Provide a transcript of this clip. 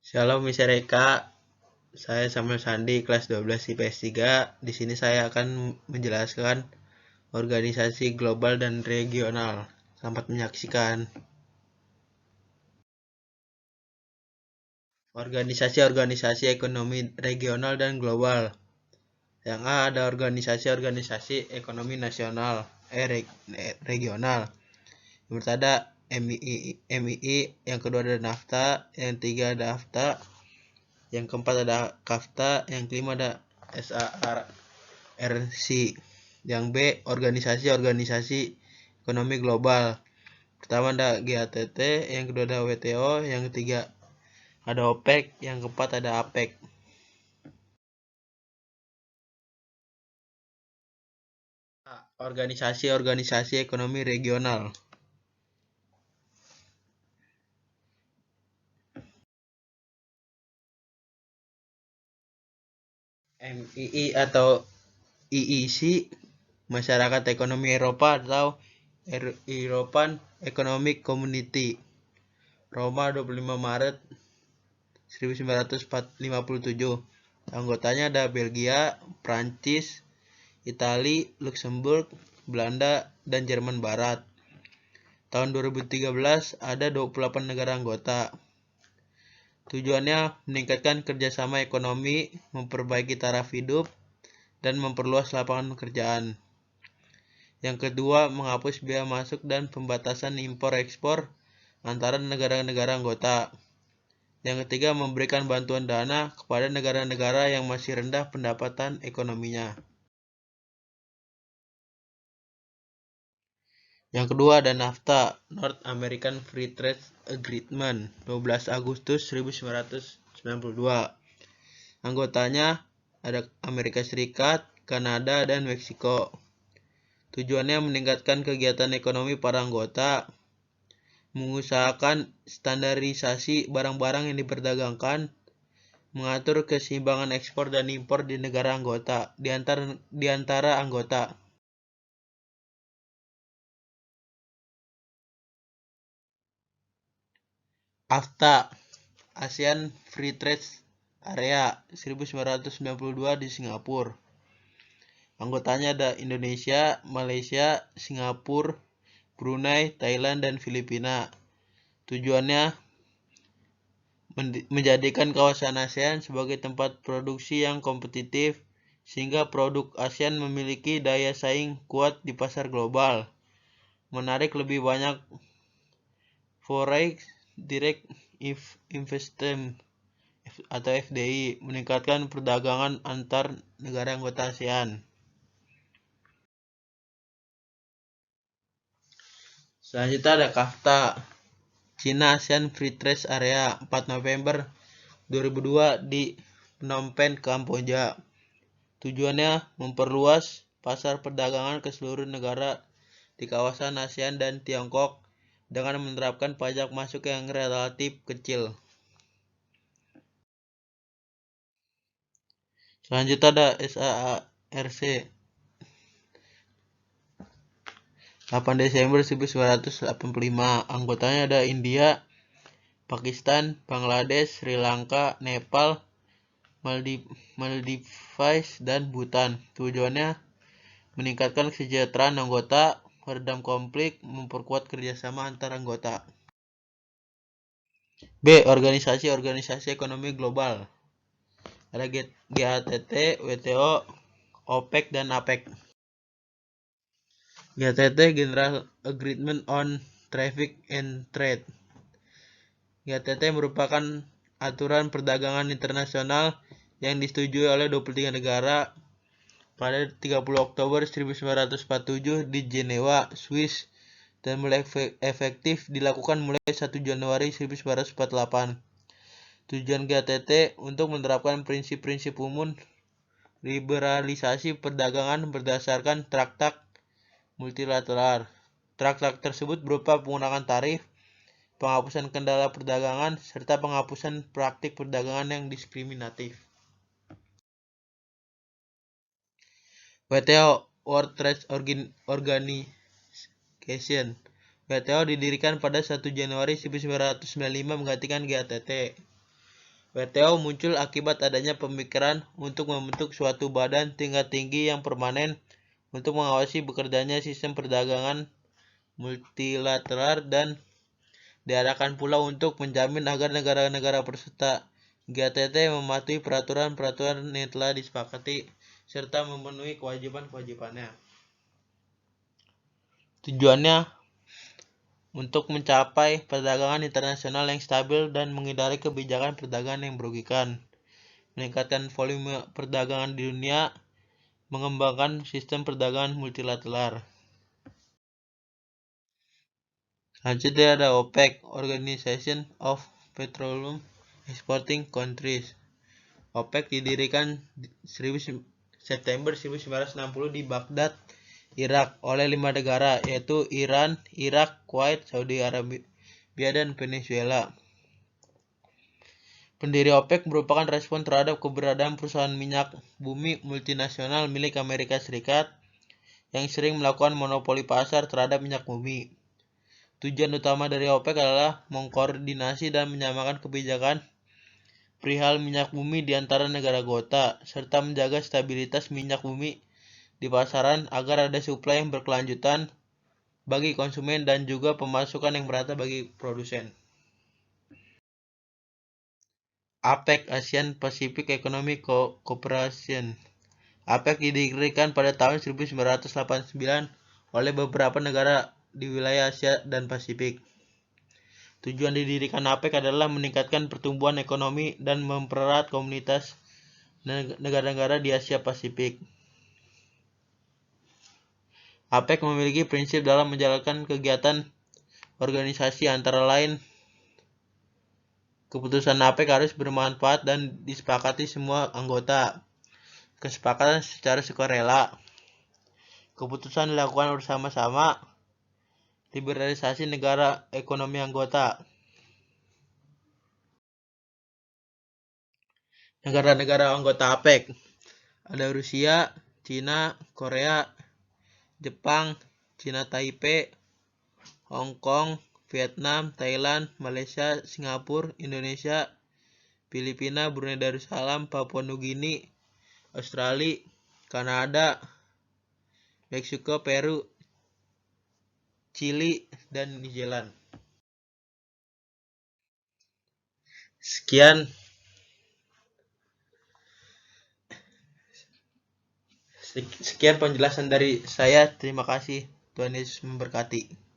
Shalom Miss Ereka, saya Samuel Sandi, kelas 12 IPS 3. Di sini saya akan menjelaskan organisasi global dan regional. Selamat menyaksikan. Organisasi-organisasi ekonomi regional dan global. Yang A ada organisasi-organisasi ekonomi nasional, regional. Yang pertama ada MII, yang kedua ada NAFTA, yang ketiga ada AFTA, yang keempat ada KAFTA, yang kelima ada SARC. Yang B, organisasi-organisasi ekonomi global. Pertama ada GATT, yang kedua ada WTO, yang ketiga ada OPEC, yang keempat ada APEC. Organisasi-organisasi ekonomi regional. MII atau EEC, Masyarakat Ekonomi Eropa atau European Economic Community. Roma 25 Maret 1957. Anggotanya ada Belgia, Prancis, Italia, Luxembourg, Belanda, dan Jerman Barat. Tahun 2013 ada 28 negara anggota. Tujuannya meningkatkan kerjasama ekonomi, memperbaiki taraf hidup, dan memperluas lapangan pekerjaan. Yang kedua, menghapus biaya masuk dan pembatasan impor-ekspor antara negara-negara anggota. Yang ketiga, memberikan bantuan dana kepada negara-negara yang masih rendah pendapatan ekonominya. Yang kedua ada NAFTA, North American Free Trade Agreement, 12 Agustus 1992. Anggotanya ada Amerika Serikat, Kanada, dan Meksiko. Tujuannya meningkatkan kegiatan ekonomi para anggota, mengusahakan standarisasi barang-barang yang diperdagangkan, mengatur keseimbangan ekspor dan impor di negara anggota, di antara anggota. AFTA, ASEAN Free Trade Area, 1992 di Singapura. Anggotanya ada Indonesia, Malaysia, Singapura, Brunei, Thailand, dan Filipina. Tujuannya menjadikan kawasan ASEAN sebagai tempat produksi yang kompetitif, sehingga produk ASEAN memiliki daya saing kuat di pasar global, menarik lebih banyak foreign direct investment atau FDI, meningkatkan perdagangan antar negara anggota ASEAN. Selanjutnya ada KAFTA, China ASEAN Free Trade Area, 4 November 2002 di Phnom Penh, Kamboja. Tujuannya memperluas pasar perdagangan ke seluruh negara di kawasan ASEAN dan Tiongkok dengan menerapkan pajak masuk yang relatif kecil. Selanjutnya ada SARC, 8 Desember 1985. Anggotanya ada India, Pakistan, Bangladesh, Sri Lanka, Nepal, Maldives, dan Bhutan. Tujuannya meningkatkan kesejahteraan anggota, meredam konflik, memperkuat kerjasama antar anggota. B. Organisasi-organisasi ekonomi global. Ada GATT, WTO, OPEC, dan APEC. GATT, General Agreement on Traffic and Trade. GATT merupakan aturan perdagangan internasional yang disetujui oleh 23 negara pada 30 Oktober 1947 di Jenewa, Swiss, dan mulai efektif dilakukan mulai 1 Januari 1948. Tujuan GATT untuk menerapkan prinsip-prinsip umum liberalisasi perdagangan berdasarkan traktat multilateral. Traktat tersebut berupa pengurangan tarif, penghapusan kendala perdagangan, serta penghapusan praktik perdagangan yang diskriminatif. WTO, World Trade Organization. WTO didirikan pada 1 Januari 1995 menggantikan GATT. WTO muncul akibat adanya pemikiran untuk membentuk suatu badan tingkat tinggi yang permanen untuk mengawasi bekerjanya sistem perdagangan multilateral dan diarahkan pula untuk menjamin agar negara-negara peserta GTT mematuhi peraturan-peraturan yang telah disepakati serta memenuhi kewajiban-kewajibannya. Tujuannya untuk mencapai perdagangan internasional yang stabil dan menghindari kebijakan perdagangan yang merugikan, meningkatkan volume perdagangan di dunia, mengembangkan sistem perdagangan multilateral. Selanjutnya ada OPEC, Organization of Petroleum Exporting Countries. OPEC didirikan September 1960 di Baghdad, Irak oleh 5 negara yaitu Iran, Irak, Kuwait, Saudi Arabia, dan Venezuela. Pendiri OPEC merupakan respon terhadap keberadaan perusahaan minyak bumi multinasional milik Amerika Serikat yang sering melakukan monopoli pasar terhadap minyak bumi. Tujuan utama dari OPEC adalah mengkoordinasi dan menyamakan kebijakan perihal minyak bumi di antara negara anggota, serta menjaga stabilitas minyak bumi di pasaran agar ada suplai yang berkelanjutan bagi konsumen dan juga pemasukan yang merata bagi produsen. APEC, Asian Pacific Economic Cooperation. APEC didirikan pada tahun 1989 oleh beberapa negara di wilayah Asia dan Pasifik. Tujuan didirikan APEC adalah meningkatkan pertumbuhan ekonomi dan mempererat komunitas negara-negara di Asia Pasifik. APEC memiliki prinsip dalam menjalankan kegiatan organisasi, antara lain keputusan APEC harus bermanfaat dan disepakati semua anggota. Kesepakatan secara sukarela. Keputusan dilakukan bersama-sama. Liberalisasi negara ekonomi anggota. Negara-negara anggota APEC ada Rusia, Cina, Korea, Jepang, Cina Taipei, Hong Kong, Vietnam, Thailand, Malaysia, Singapura, Indonesia, Filipina, Brunei Darussalam, Papua Nugini, Australia, Kanada, Meksiko, Peru, Chili, dan New Zealand. Sekian penjelasan dari saya. Terima kasih. Tuhan Yesus memberkati.